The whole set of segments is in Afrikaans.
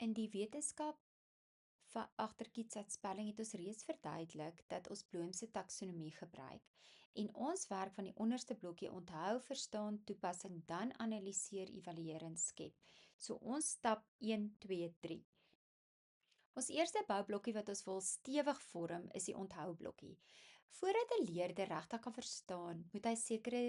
In die wetenskap van agter kietsatspelling het ons reeds verduidelik dat ons Bloomse taksonomie gebruik. En ons werk van die onderste blokkie onthou, verstaan, toepassing, dan analiseer, evalueer en skep. So ons stap 1, 2, 3. Ons eerste boublokkie wat ons wil stewig vorm is die onthou blokkie. Voordat 'n leerder regtig kan verstaan, moet hy sekere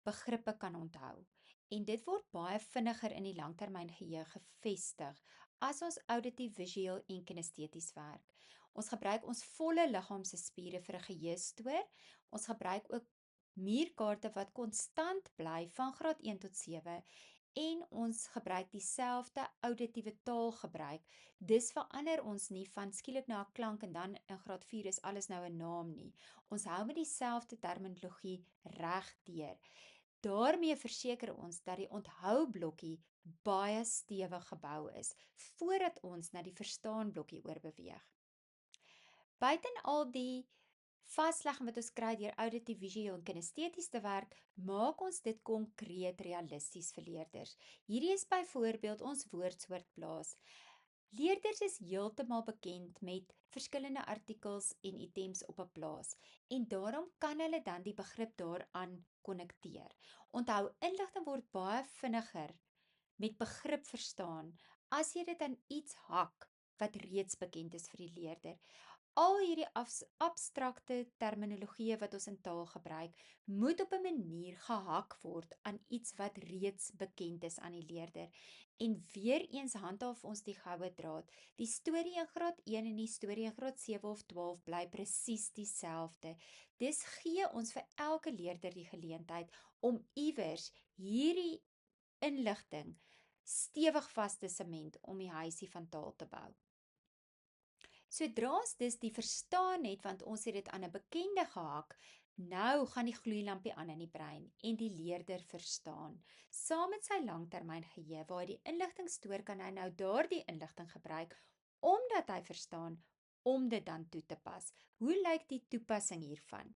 begrippe kan onthou. En dit word baie vinniger in die langtermyngeheue gevestig as ons auditief, visueel en kinesteties werk. Ons gebruik ons volle liggaam se spiere vir 'n geheuestoor. Ons gebruik ook muurkaarte wat konstant bly van graad 1 tot 7 en ons gebruik dieselfde auditiewe taalgebruik. Dis verander ons nie van skielik na 'n klank en dan in graad 4 is alles nou 'n naam nie. Ons hou met dieselfde terminologie regdeur. Daarmee verseker ons dat die onthoublokkie baie stewig gebou is, voordat ons na die verstaanblokkie oorbeweeg. Buiten al die vaslegging wat ons kry deur auditief, visueel en kinesteties te werk, maak ons dit konkreet realisties vir leerders. Hierdie is byvoorbeeld ons woordsoortplaas. Leerders is heeltemal bekend met verskillende artikels en items op 'n plaas en daarom kan hulle dan die begrip daaraan konnekteer. Onthou, inligting word baie vinniger met begrip verstaan as jy dit aan iets hak wat reeds bekend is vir die leerder. Al hierdie abstrakte terminologie wat ons in taal gebruik, moet op 'n manier gehak word aan iets wat reeds bekend is aan die leerder. En weer eens handhaaf ons die goue draad. Die storie in graad 1 en die storie in graad 7 of 12 bly presies dieselfde. Dis gee ons vir elke leerder die geleentheid om iewers hierdie inligting stewig vas te sement om die huisie van taal te bou. Sodra ons dus die verstaan het, want ons het dit aan 'n bekende gehak, nou gaan die gloeilampie aan in die brein en die leerder verstaan. Saam met sy langtermyngeheue waar hy die inligting stoor, kan hy nou daardie inligting gebruik omdat hy verstaan om dit dan toe te pas. Hoe lyk die toepassing hiervan?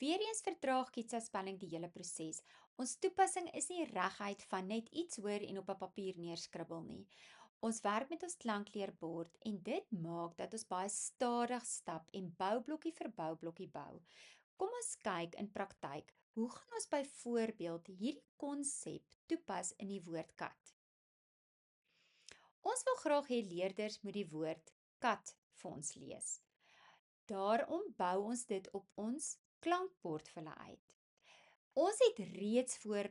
Weereens vertraag kietsaspelling die hele proses. Ons toepassing is nie reguit van net iets hoor en op 'n papier neerskribbel nie. Ons werk met ons klankleerbord en dit maak dat ons baie stadig stap en boublokkie vir boublokkie bou. Kom ons kyk in praktyk, hoe gaan ons byvoorbeeld hierdie konsep toepas in die woord kat? Ons wil graag hê leerders moet die woord kat vir ons lees. Daarom bou ons dit op ons klankbord vir hulle uit. Ons het reeds voor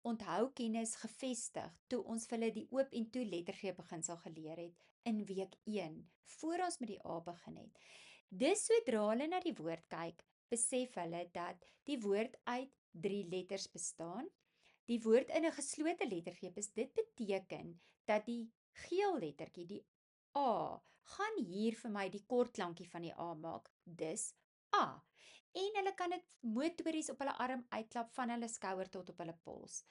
onthoukennis gevestig toe ons vir hulle die oop en toe lettergreep beginsel geleer het in week 1, voor ons met die A begin het. Dis sodra hulle na die woord kyk, besef hulle dat die woord uit 3 letters bestaan. Die woord in 'n geslote lettergreep is. Dit beteken dat die geel lettertjie, die A, gaan hier vir my die kort klankie van die A maak. Dis A. En hulle kan dit motories op hulle arm uitklap van hulle skouer tot op hulle pols.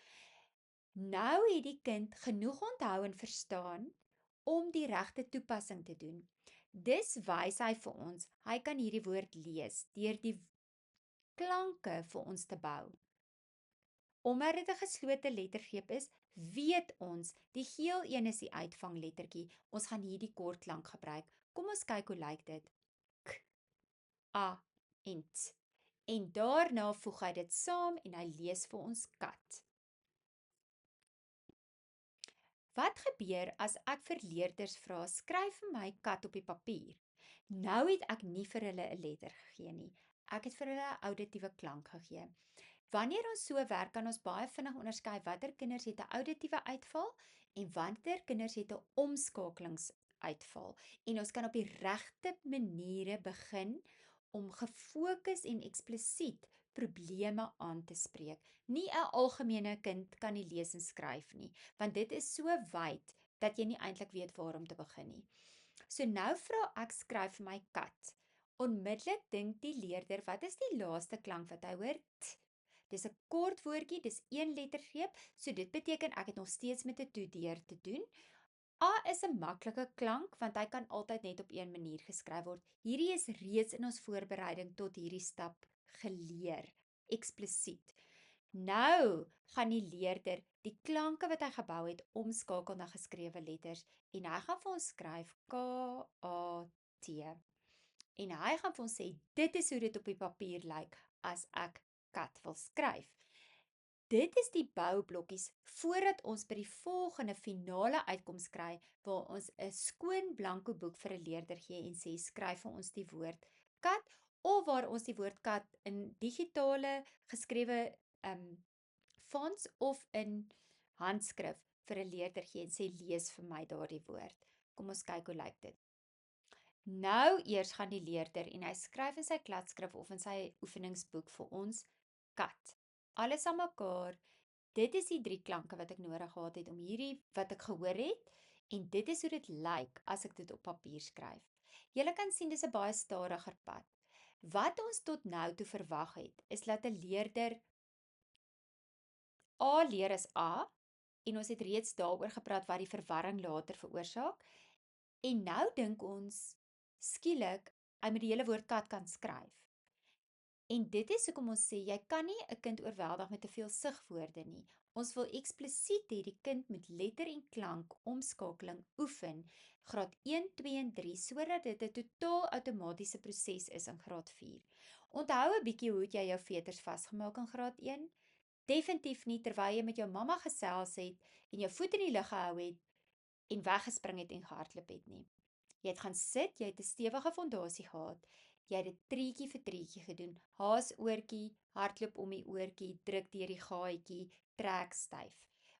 Nou het die kind genoeg onthou en verstaan om die regte toepassing te doen. Dis wys hy vir ons, hy kan hierdie woord lees deur die klanke vir ons te bou. Omdat dit 'n geslote lettergreep is, weet ons, die geel een is die uitvanglettertjie. Ons gaan hier die kort klank gebruik. Kom ons kyk hoe lyk dit. K, A en T. En daarna voeg hy dit saam en hy lees vir ons kat. Wat gebeur as ek vir leerders vra, skryf vir my kat op die papier? Nou het ek nie vir hulle 'n letter gegee nie. Ek het vir hulle 'n auditiewe klank gegee. Wanneer ons so werk, kan ons baie vinnig onderskei watter kinders het 'n auditiewe uitval en watter kinders het 'n omskakelingsuitval. En ons kan op die regte maniere begin om gefokus en eksplisiet probleme aan te spreek. Nie 'n algemene kind kan nie lees en skryf nie, want dit is so wyd dat jy nie eintlik weet waar om te begin nie. So nou vra ek, skryf vir my kat. Onmiddellik dink die leerder, wat is die laaste klank wat hy hoor? T. Dis 'n kort woordjie, dis 1 lettergreep, so dit beteken ek het nog steeds met 'n toedeur te doen. A is 'n maklike klank want hy kan altyd net op een manier geskryf word. Hierdie is reeds in ons voorbereiding tot hierdie stap geleer, eksplisiet. Nou gaan die leerder die klanke wat hy gebou het omskakel na geskrewe letters en hy gaan vir ons skryf K-A-T. En hy gaan vir ons sê dit is hoe dit op die papier lyk as ek kat wil skryf. Dit is die boublokkies voordat ons by die volgende finale uitkoms kry waar ons 'n skoon blanko boek vir 'n leerder gee en sê skryf vir ons die woord kat of waar ons die woord kat in digitale geskrewe fonts of in handskrif vir 'n leerder gee en sê lees vir my daardie woord. Kom ons kyk hoe lyk dit. Nou eers gaan die leerder en hy skryf in sy kladskrif of in sy oefeningsboek vir ons kat. Alles aan mekaar. Dit is die 3 klanke wat ek nodig gehad het om hierdie wat ek gehoor het en dit is hoe dit lyk as ek dit op papier skryf. Julle kan sien dis 'n baie stadiger pad. Wat ons tot nou toe verwag het, is dat 'n leerder A leer as A en ons het reeds daaroor gepraat wat die verwarring later veroorsaak. En nou dink ons skielik hy moet die hele woord kat kan skryf. En dit is hoekom ons sê jy kan nie 'n kind oorweldig met te veel sigwoorde nie. Ons wil eksplisiet hê die kind moet letter en klank omskakeling oefen graad 1, 2 en 3 sodat dit 'n totaal outomatiese proses is in graad 4. Onthou 'n bietjie hoe jy jou veters vasgemaak in graad 1? Definitief nie terwyl jy met jou mamma gesels het en jou voet in die lug gehou het en weggespring het en gehardloop het nie. Jy het gaan sit, jy het 'n stewige fondasie gehad. Jy het dit treetjie vir treetjie gedoen. Haas oortjie, hardloop om die oortjie, druk deur die gaatjie, trek styf.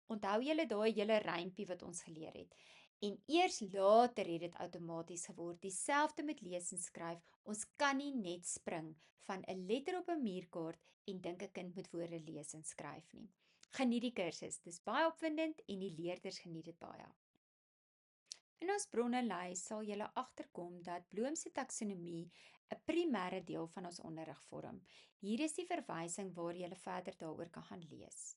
Onthou julle daai hele rympie wat ons geleer het. En eers later het dit outomaties geword. Dieselfde met lees en skryf. Ons kan nie net spring van 'n letter op 'n muurkaart en dink 'n kind moet woorde lees en skryf nie. Geniet die kursus. Dis baie opwindend en die leerders geniet dit baie. In ons bronnelys sal julle agterkom dat Bloom se taksonomie 'n primêre deel van ons onderrig vorm. Hier is die verwysing waar julle verder daaroor kan gaan lees.